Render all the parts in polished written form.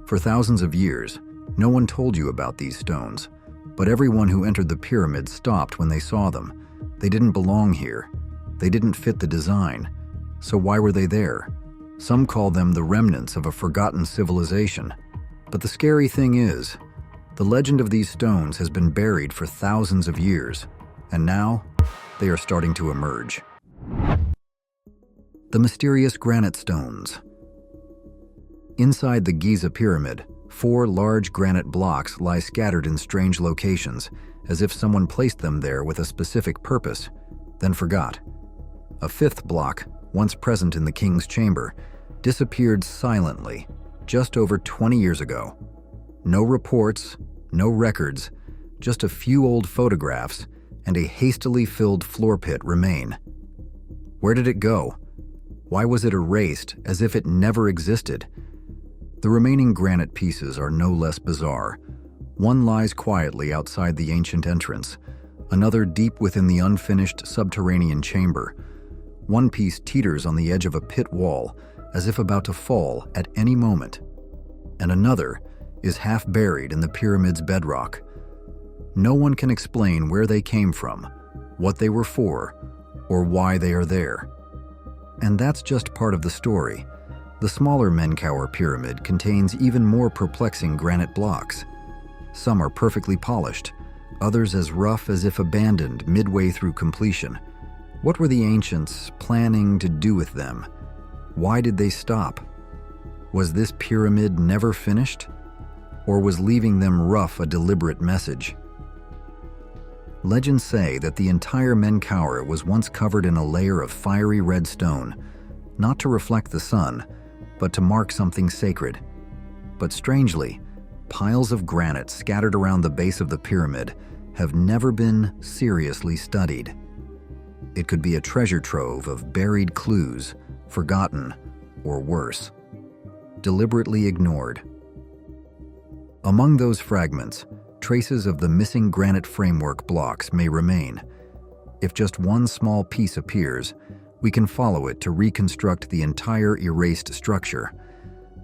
For thousands of years, no one told you about these stones, but everyone who entered the pyramid stopped when they saw them. They didn't belong here. They didn't fit the design. So why were they there? Some call them the remnants of a forgotten civilization. But the scary thing is, the legend of these stones has been buried for thousands of years, and now they are starting to emerge. The mysterious granite stones. Inside the Giza pyramid, 4 large granite blocks lie scattered in strange locations, as if someone placed them there with a specific purpose, then forgot. A 5th block, once present in the king's chamber, disappeared silently just over 20 years ago. No reports, no records, just a few old photographs and a hastily filled floor pit remain. Where did it go? Why was it erased as if it never existed? The remaining granite pieces are no less bizarre. One lies quietly outside the ancient entrance, another deep within the unfinished subterranean chamber. One piece teeters on the edge of a pit wall, as if about to fall at any moment, and another is half buried in the pyramid's bedrock. No one can explain where they came from, what they were for, or why they are there. And that's just part of the story. The smaller Menkaure pyramid contains even more perplexing granite blocks. Some are perfectly polished, others as rough as if abandoned midway through completion. What were the ancients planning to do with them? Why did they stop? Was this pyramid never finished? Or was leaving them rough a deliberate message? Legends say that the entire Menkaure was once covered in a layer of fiery red stone, not to reflect the sun, but to mark something sacred. But strangely, piles of granite scattered around the base of the pyramid have never been seriously studied. It could be a treasure trove of buried clues, forgotten, or worse, deliberately ignored. Among those fragments, traces of the missing granite framework blocks may remain. If just one small piece appears, we can follow it to reconstruct the entire erased structure,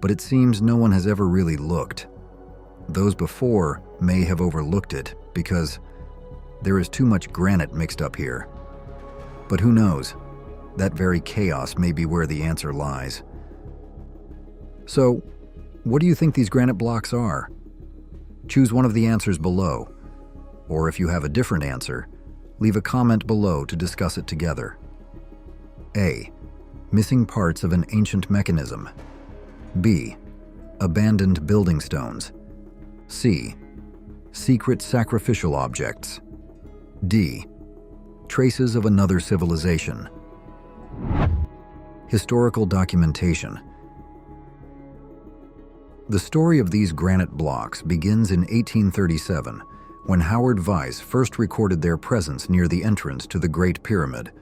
but it seems no one has ever really looked. Those before may have overlooked it because there is too much granite mixed up here. But who knows? That very chaos may be where the answer lies. So, what do you think these granite blocks are? Choose one of the answers below, or if you have a different answer, leave a comment below to discuss it together. A. Missing parts of an ancient mechanism. B. Abandoned building stones. C. Secret sacrificial objects. D. Traces of another civilization. Historical documentation. The story of these granite blocks begins in 1837, when Howard Vyse first recorded their presence near the entrance to the Great Pyramid.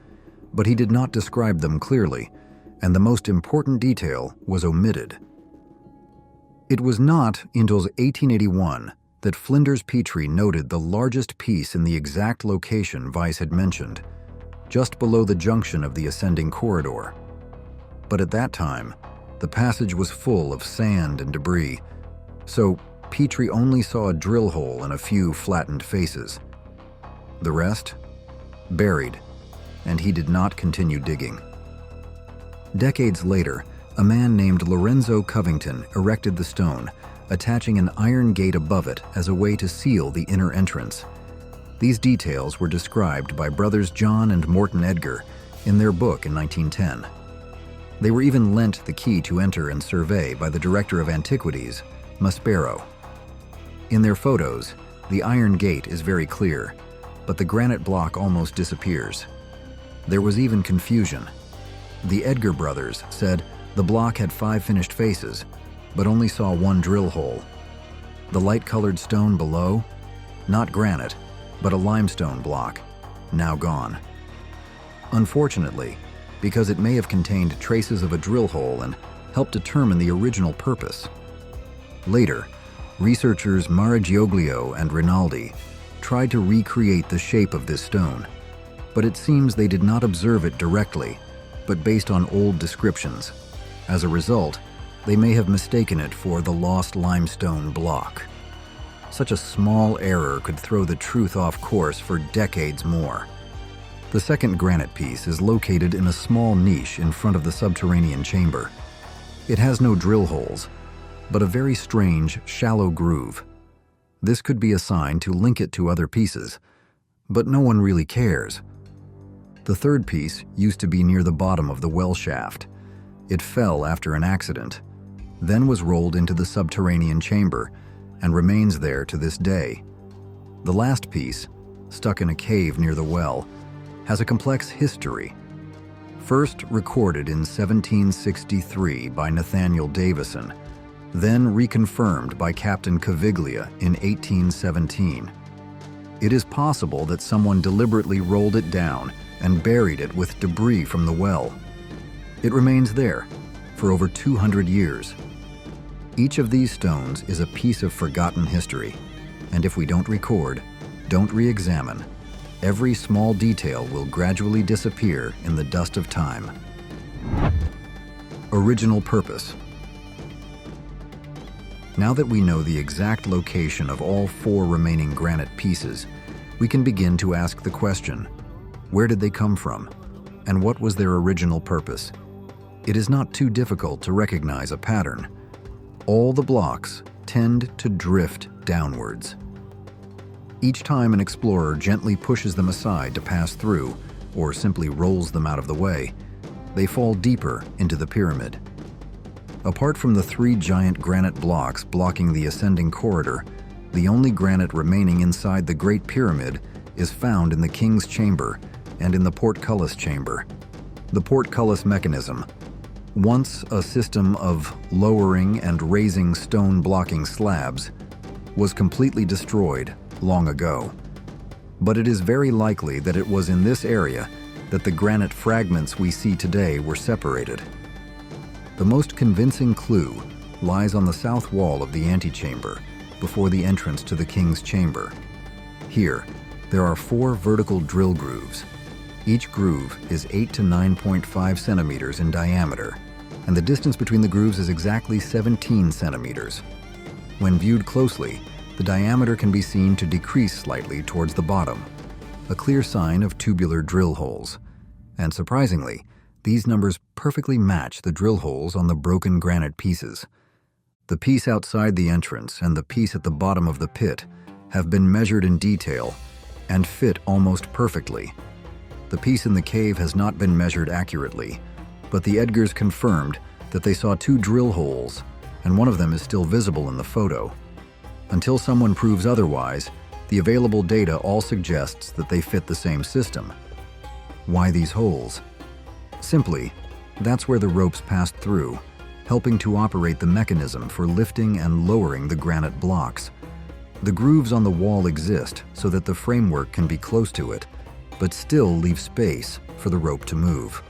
But he did not describe them clearly, and the most important detail was omitted. It was not until 1881 that Flinders Petrie noted the largest piece in the exact location Vyse had mentioned, just below the junction of the ascending corridor. But at that time, the passage was full of sand and debris, so Petrie only saw a drill hole and a few flattened faces. The rest? Buried, and he did not continue digging. Decades later, a man named Lorenzo Covington erected the stone, attaching an iron gate above it as a way to seal the inner entrance. These details were described by brothers John and Morton Edgar in their book in 1910. They were even lent the key to enter and survey by the director of antiquities, Maspero. In their photos, the iron gate is very clear, but the granite block almost disappears. There was even confusion. The Edgar brothers said the block had 5 finished faces, but only saw 1 drill hole. The light-colored stone below? Not granite, but a limestone block, now gone. Unfortunately, because it may have contained traces of a drill hole and helped determine the original purpose. Later, researchers Maragioglio and Rinaldi tried to recreate the shape of this stone, but it seems they did not observe it directly, but based on old descriptions. As a result, they may have mistaken it for the lost limestone block. Such a small error could throw the truth off course for decades more. The second granite piece is located in a small niche in front of the subterranean chamber. It has no drill holes, but a very strange, shallow groove. This could be a sign to link it to other pieces, but no one really cares. The third piece used to be near the bottom of the well shaft. It fell after an accident, then was rolled into the subterranean chamber and remains there to this day. The last piece, stuck in a cave near the well, has a complex history. First recorded in 1763 by Nathaniel Davison, then reconfirmed by Captain Caviglia in 1817. It is possible that someone deliberately rolled it down and buried it with debris from the well. It remains there for over 200 years. Each of these stones is a piece of forgotten history, and if we don't record, don't re-examine, every small detail will gradually disappear in the dust of time. Original purpose. Now that we know the exact location of all 4 remaining granite pieces, we can begin to ask the question, where did they come from, and what was their original purpose? It is not too difficult to recognize a pattern. All the blocks tend to drift downwards. Each time an explorer gently pushes them aside to pass through, or simply rolls them out of the way, they fall deeper into the pyramid. Apart from the 3 giant granite blocks blocking the ascending corridor, the only granite remaining inside the Great Pyramid is found in the King's Chamber and in the portcullis chamber. The portcullis mechanism, once a system of lowering and raising stone blocking slabs, was completely destroyed long ago. But it is very likely that it was in this area that the granite fragments we see today were separated. The most convincing clue lies on the south wall of the antechamber, before the entrance to the King's Chamber. Here, there are 4 vertical drill grooves. Each groove is 8 to 9.5 centimeters in diameter, and the distance between the grooves is exactly 17 centimeters. When viewed closely, the diameter can be seen to decrease slightly towards the bottom, a clear sign of tubular drill holes. And surprisingly, these numbers perfectly match the drill holes on the broken granite pieces. The piece outside the entrance and the piece at the bottom of the pit have been measured in detail and fit almost perfectly. The piece in the cave has not been measured accurately, but the Edgars confirmed that they saw 2 drill holes, and one of them is still visible in the photo. Until someone proves otherwise, the available data all suggests that they fit the same system. Why these holes? Simply, that's where the ropes passed through, helping to operate the mechanism for lifting and lowering the granite blocks. The grooves on the wall exist so that the framework can be close to it, but still leave space for the rope to move.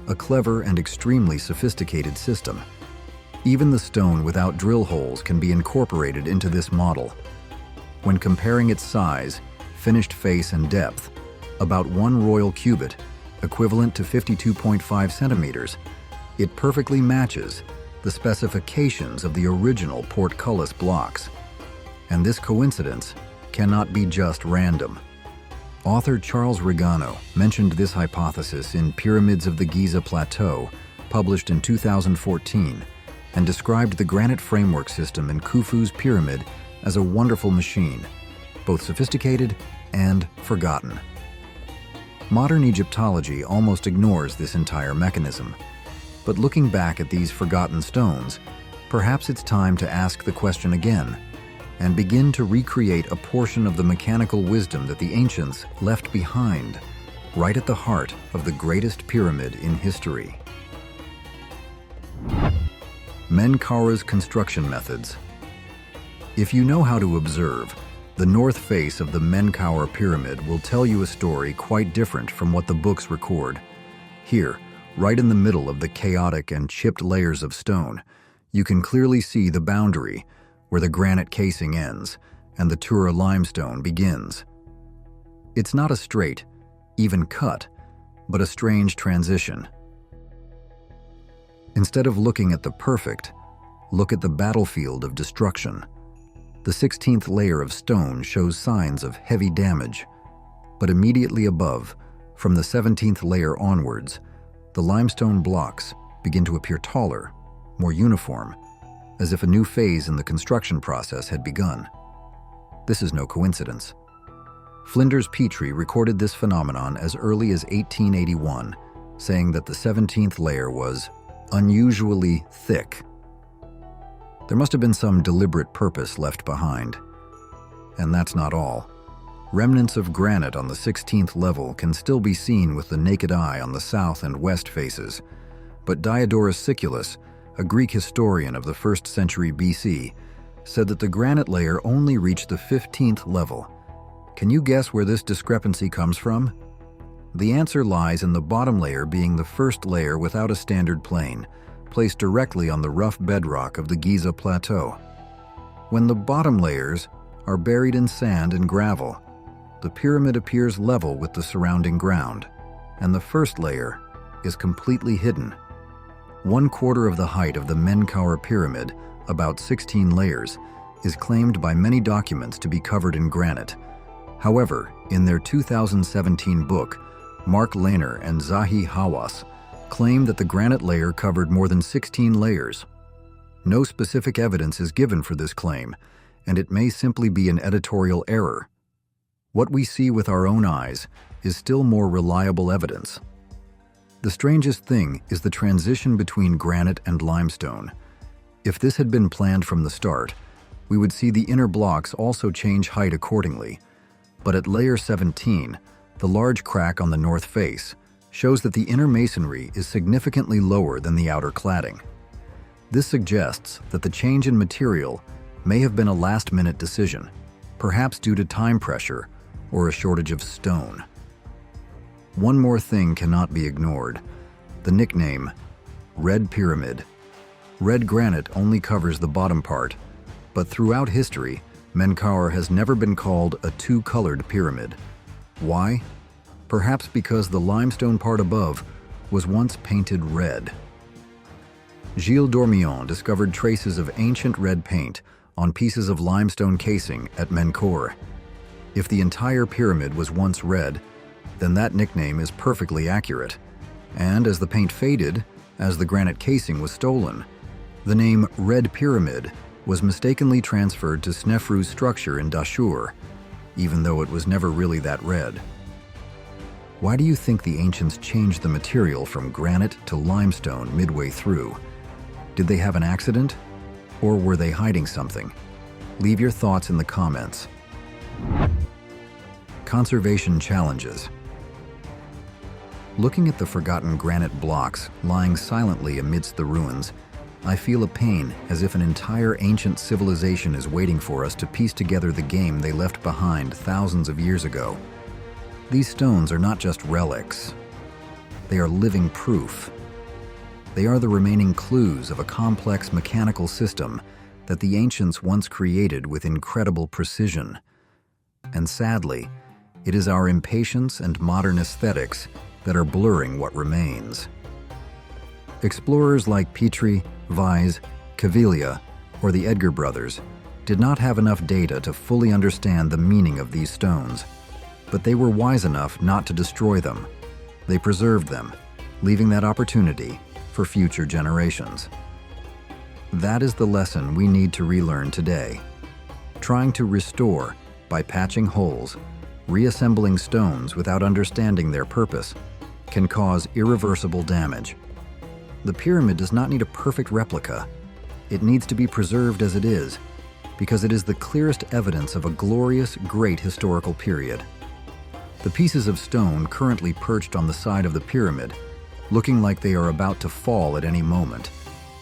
A clever and extremely sophisticated system. Even the stone without drill holes can be incorporated into this model. When comparing its size, finished face and depth, about 1 royal cubit, equivalent to 52.5 centimeters, it perfectly matches the specifications of the original portcullis blocks. And this coincidence cannot be just random. Author Charles Regano mentioned this hypothesis in Pyramids of the Giza Plateau, published in 2014, and described the granite framework system in Khufu's pyramid as a wonderful machine, both sophisticated and forgotten. Modern Egyptology almost ignores this entire mechanism. But looking back at these forgotten stones, perhaps it's time to ask the question again and begin to recreate a portion of the mechanical wisdom that the ancients left behind, right at the heart of the greatest pyramid in history. Menkaure's construction methods. If you know how to observe, the north face of the Menkaure pyramid will tell you a story quite different from what the books record. Here, right in the middle of the chaotic and chipped layers of stone, you can clearly see the boundary where the granite casing ends and the Tura limestone begins. It's not a straight, even cut, but a strange transition. Instead of looking at the perfect, Look at the battlefield of destruction. The 16th layer of stone shows signs of heavy damage, but immediately above, from the 17th layer onwards, the limestone blocks begin to appear taller, more uniform, as if a new phase in the construction process had begun. This is no coincidence. Flinders Petrie recorded this phenomenon as early as 1881, saying that the 17th layer was unusually thick. There must have been some deliberate purpose left behind. And that's not all. Remnants of granite on the 16th level can still be seen with the naked eye on the south and west faces, but Diodorus Siculus, a Greek historian of the 1st century BC, said that the granite layer only reached the 15th level. Can you guess where this discrepancy comes from? The answer lies in the bottom layer being the first layer without a standard plane, placed directly on the rough bedrock of the Giza Plateau. When the bottom layers are buried in sand and gravel, the pyramid appears level with the surrounding ground, and the first layer is completely hidden. 1/4 of the height of the Menkaure pyramid, about 16 layers, is claimed by many documents to be covered in granite. However, in their 2017 book, Mark Lehner and Zahi Hawass claim that the granite layer covered more than 16 layers. No specific evidence is given for this claim, and it may simply be an editorial error. What we see with our own eyes is still more reliable evidence. The strangest thing is the transition between granite and limestone. If this had been planned from the start, we would see the inner blocks also change height accordingly. But at layer 17, the large crack on the north face shows that the inner masonry is significantly lower than the outer cladding. This suggests that the change in material may have been a last-minute decision, perhaps due to time pressure or a shortage of stone. One more thing cannot be ignored: the nickname, Red Pyramid. Red granite only covers the bottom part, but throughout history, Menkaure has never been called a two-colored pyramid. Why? Perhaps because the limestone part above was once painted red. Gilles Dormion discovered traces of ancient red paint on pieces of limestone casing at Menkaure. If the entire pyramid was once red, then that nickname is perfectly accurate. And as the paint faded, as the granite casing was stolen, the name Red Pyramid was mistakenly transferred to Snefru's structure in Dashur, even though it was never really that red. Why do you think the ancients changed the material from granite to limestone midway through? Did they have an accident? Or were they hiding something? Leave your thoughts in the comments. Conservation challenges. Looking at the forgotten granite blocks lying silently amidst the ruins, I feel a pain as if an entire ancient civilization is waiting for us to piece together the game they left behind thousands of years ago. These stones are not just relics. They are living proof. They are the remaining clues of a complex mechanical system that the ancients once created with incredible precision. And sadly, it is our impatience and modern aesthetics that are blurring what remains. Explorers like Petrie, Vyse, Caviglia, or the Edgar brothers did not have enough data to fully understand the meaning of these stones, but they were wise enough not to destroy them. They preserved them, leaving that opportunity for future generations. That is the lesson we need to relearn today. Trying to restore by patching holes, reassembling stones without understanding their purpose, can cause irreversible damage. The pyramid does not need a perfect replica. It needs to be preserved as it is, because it is the clearest evidence of a glorious, great historical period. The pieces of stone currently perched on the side of the pyramid, looking like they are about to fall at any moment,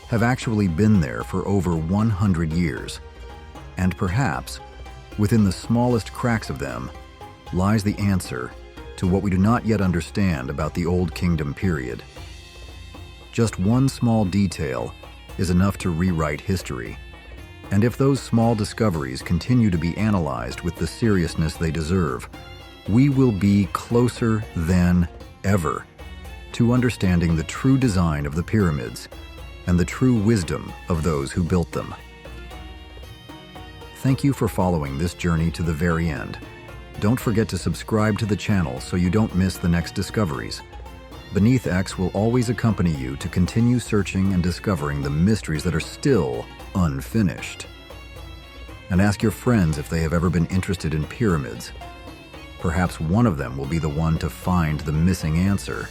have actually been there for over 100 years. And perhaps, within the smallest cracks of them, lies the answer to what we do not yet understand about the Old Kingdom period. Just one small detail is enough to rewrite history. And if those small discoveries continue to be analyzed with the seriousness they deserve, we will be closer than ever to understanding the true design of the pyramids and the true wisdom of those who built them. Thank you for following this journey to the very end. Don't forget to subscribe to the channel so you don't miss the next discoveries. BeneathX will always accompany you to continue searching and discovering the mysteries that are still unfinished. And ask your friends if they have ever been interested in pyramids. Perhaps one of them will be the one to find the missing answer.